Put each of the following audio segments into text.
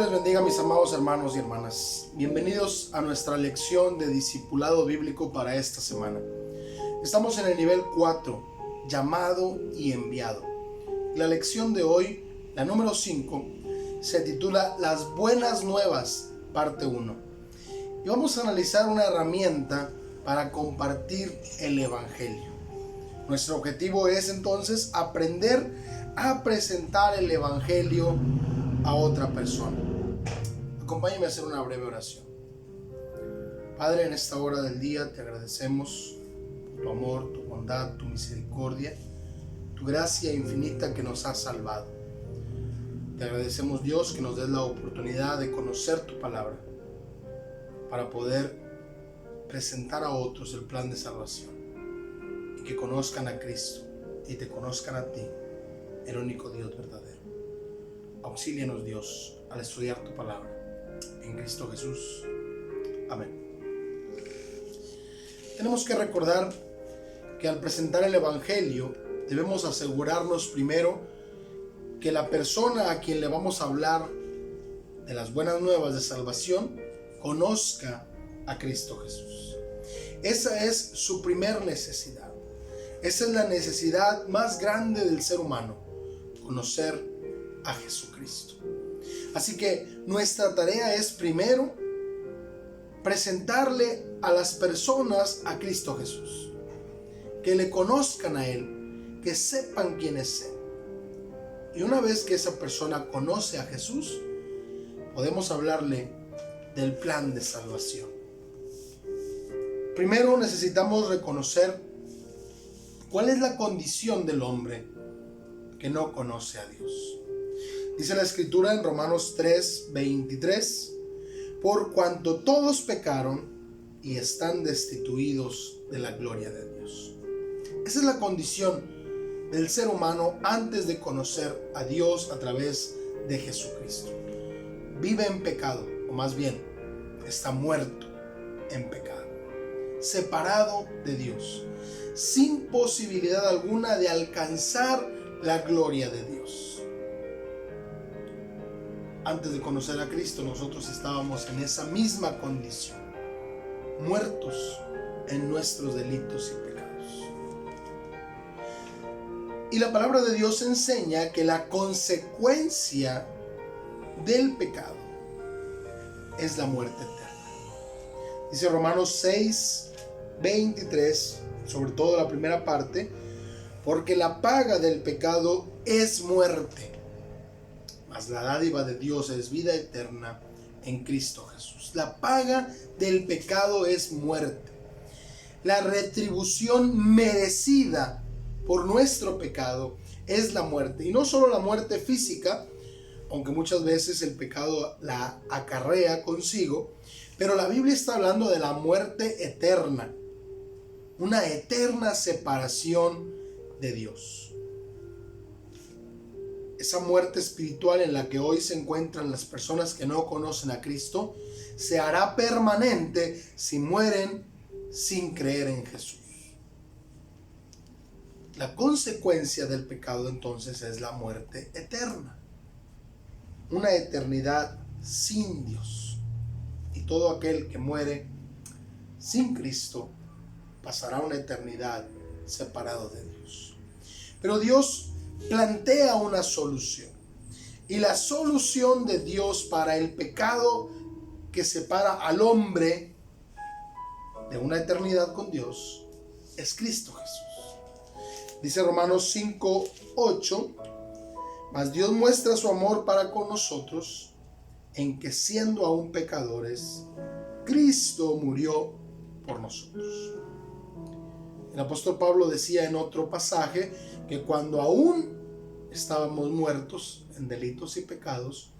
les bendiga, mis amados hermanos y hermanas. Bienvenidos a nuestra lección de discipulado bíblico para esta semana. Estamos en el nivel 4, llamado y enviado. La lección de hoy, la número 5, se titula Las buenas nuevas, parte 1. Y vamos a analizar una herramienta para compartir el evangelio. Nuestro objetivo es entonces aprender a presentar el evangelio a otra persona. Acompáñame a hacer una breve oración. Padre, en esta hora del día te agradecemos tu amor, tu bondad, tu misericordia, tu gracia infinita que nos ha salvado. Te agradecemos, Dios, que nos des la oportunidad de conocer tu palabra para poder presentar a otros el plan de salvación y que conozcan a Cristo y te conozcan a ti, el único Dios verdadero. Auxílianos, Dios, al estudiar tu palabra. En Cristo Jesús. Amén. Tenemos que recordar que al presentar el evangelio debemos asegurarnos primero que la persona a quien le vamos a hablar de las buenas nuevas de salvación conozca a Cristo Jesús. Esa es su primer necesidad. Esa es la necesidad más grande del ser humano, conocer a Jesucristo. Así que nuestra tarea es primero presentarle a las personas a Cristo Jesús, que le conozcan a Él, que sepan quién es Él. Y una vez que esa persona conoce a Jesús, podemos hablarle del plan de salvación. Primero necesitamos reconocer cuál es la condición del hombre que no conoce a Dios. Dice la Escritura en Romanos 3:23, por cuanto todos pecaron y están destituidos de la gloria de Dios. Esa es la condición del ser humano antes de conocer a Dios a través de Jesucristo. Vive en pecado, o más bien, está muerto en pecado, separado de Dios, sin posibilidad alguna de alcanzar la gloria de Dios. Antes de conocer a Cristo, nosotros estábamos en esa misma condición, muertos en nuestros delitos y pecados. Y la palabra de Dios enseña que la consecuencia del pecado es la muerte eterna. Dice Romanos 6:23, sobre todo la primera parte, porque la paga del pecado es muerte, mas la dádiva de Dios es vida eterna en Cristo Jesús. La paga del pecado es muerte. La retribución merecida por nuestro pecado es la muerte. Y no solo la muerte física, aunque muchas veces el pecado la acarrea consigo, pero la Biblia está hablando de la muerte eterna. Una eterna separación de Dios. Esa muerte espiritual en la que hoy se encuentran las personas que no conocen a Cristo se hará permanente si mueren sin creer en Jesús. La consecuencia del pecado entonces es la muerte eterna, una eternidad sin Dios. Y todo aquel que muere sin Cristo pasará una eternidad separado de Dios. Pero Dios plantea una solución, y la solución de Dios para el pecado que separa al hombre de una eternidad con Dios es Cristo Jesús. Dice Romanos 5:8, mas Dios muestra su amor para con nosotros en que siendo aún pecadores, Cristo murió por nosotros. El apóstol Pablo decía en otro pasaje que cuando aún estábamos muertos en delitos y pecados,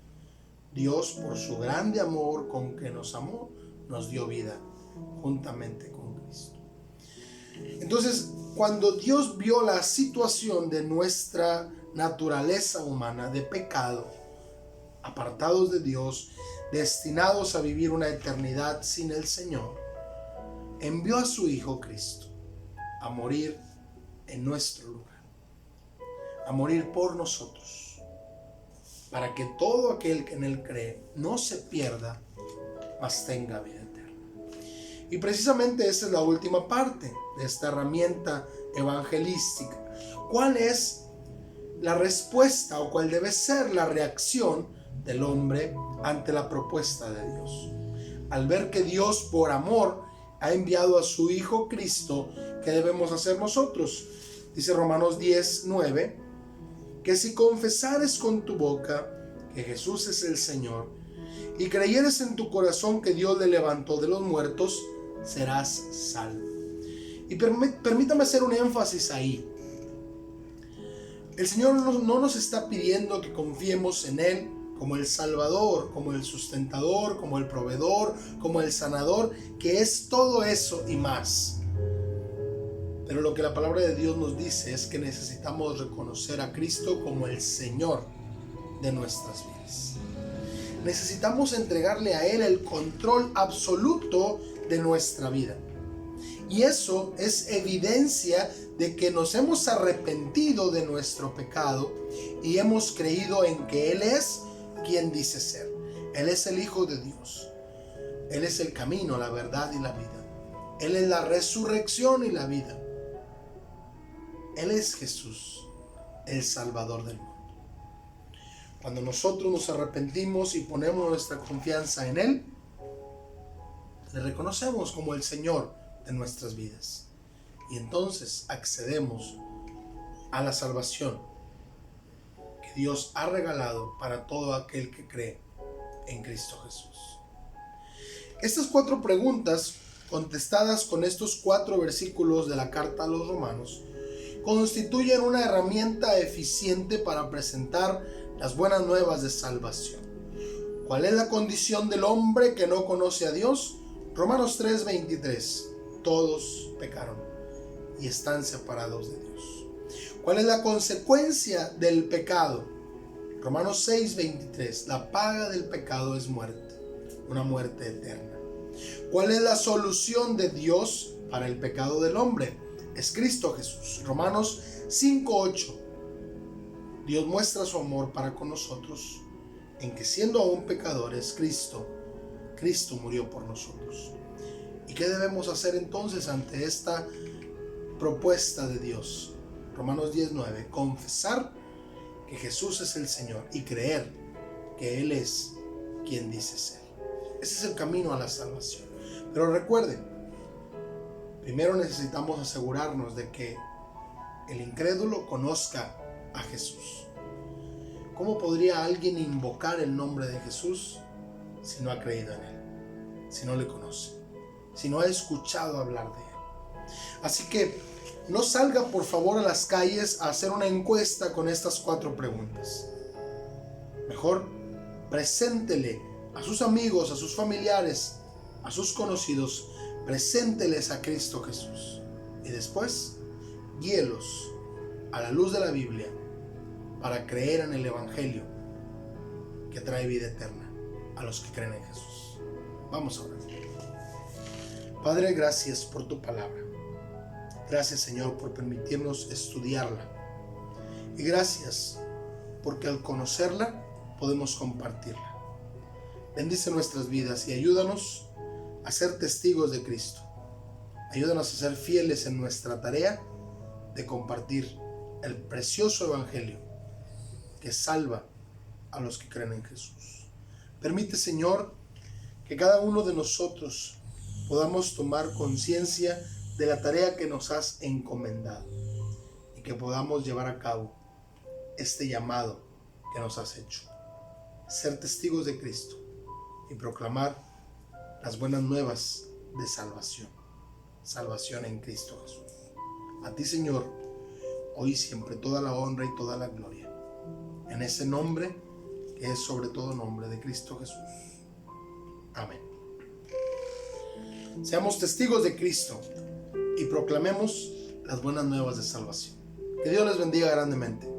Dios, por su grande amor con que nos amó, nos dio vida juntamente con Cristo. Entonces, cuando Dios vio la situación de nuestra naturaleza humana de pecado, apartados de Dios, destinados a vivir una eternidad sin el Señor, envió a su Hijo Cristo a morir en nuestro lugar, a morir por nosotros, para que todo aquel que en él cree no se pierda, mas tenga vida eterna. Y precisamente esta es la última parte de esta herramienta evangelística. ¿Cuál es la respuesta o cuál debe ser la reacción del hombre ante la propuesta de Dios? Al ver que Dios por amor ha enviado a su Hijo Cristo, ¿qué debemos hacer nosotros? Dice Romanos 10:9, que si confesares con tu boca que Jesús es el Señor y creyeres en tu corazón que Dios le levantó de los muertos, serás salvo. Y permítame hacer un énfasis ahí. El Señor no nos está pidiendo que confiemos en Él como el Salvador, como el sustentador, como el proveedor, como el sanador, que es todo eso y más. Pero lo que la palabra de Dios nos dice es que necesitamos reconocer a Cristo como el Señor de nuestras vidas. Necesitamos entregarle a Él el control absoluto de nuestra vida. Y eso es evidencia de que nos hemos arrepentido de nuestro pecado y hemos creído en que Él es quien dice ser. Él es el Hijo de Dios. Él es el camino, la verdad y la vida. Él es la resurrección y la vida. Él es Jesús, el Salvador del mundo. Cuando nosotros nos arrepentimos y ponemos nuestra confianza en Él, le reconocemos como el Señor de nuestras vidas. Y entonces accedemos a la salvación que Dios ha regalado para todo aquel que cree en Cristo Jesús. Estas 4 preguntas, contestadas con estos 4 versículos de la carta a los Romanos, constituyen una herramienta eficiente para presentar las buenas nuevas de salvación. ¿Cuál es la condición del hombre que no conoce a Dios? Romanos 3:23. Todos pecaron y están separados de Dios. ¿Cuál es la consecuencia del pecado? Romanos 6:23. La paga del pecado es muerte, una muerte eterna. ¿Cuál es la solución de Dios para el pecado del hombre? Es Cristo Jesús. Romanos 5:8. Dios muestra su amor para con nosotros en que siendo aún pecadores, Cristo murió por nosotros. ¿Y qué debemos hacer entonces ante esta propuesta de Dios? Romanos 10:9. Confesar que Jesús es el Señor y creer que Él es quien dice ser. Ese es el camino a la salvación. Pero recuerden, primero necesitamos asegurarnos de que el incrédulo conozca a Jesús. ¿Cómo podría alguien invocar el nombre de Jesús si no ha creído en Él? Si no le conoce, si no ha escuchado hablar de Él. Así que no salga por favor a las calles a hacer una encuesta con estas 4 preguntas. Mejor preséntele a sus amigos, a sus familiares, a sus conocidos, presénteles a Cristo Jesús. Y después, guíelos a la luz de la Biblia para creer en el Evangelio que trae vida eterna a los que creen en Jesús. Vamos a orar. Padre, gracias por tu palabra. Gracias, Señor, por permitirnos estudiarla. Y gracias porque al conocerla podemos compartirla. Bendice nuestras vidas y ayúdanos a ser testigos de Cristo. Ayúdanos a ser fieles en nuestra tarea de compartir el precioso Evangelio que salva a los que creen en Jesús. Permite, Señor, que cada uno de nosotros podamos tomar conciencia de la tarea que nos has encomendado y que podamos llevar a cabo este llamado que nos has hecho. Ser testigos de Cristo y proclamar las buenas nuevas de salvación. Salvación en Cristo Jesús. A ti, Señor, hoy y siempre toda la honra y toda la gloria. En ese nombre que es sobre todo nombre de Cristo Jesús. Amén. Seamos testigos de Cristo y proclamemos las buenas nuevas de salvación. Que Dios les bendiga grandemente.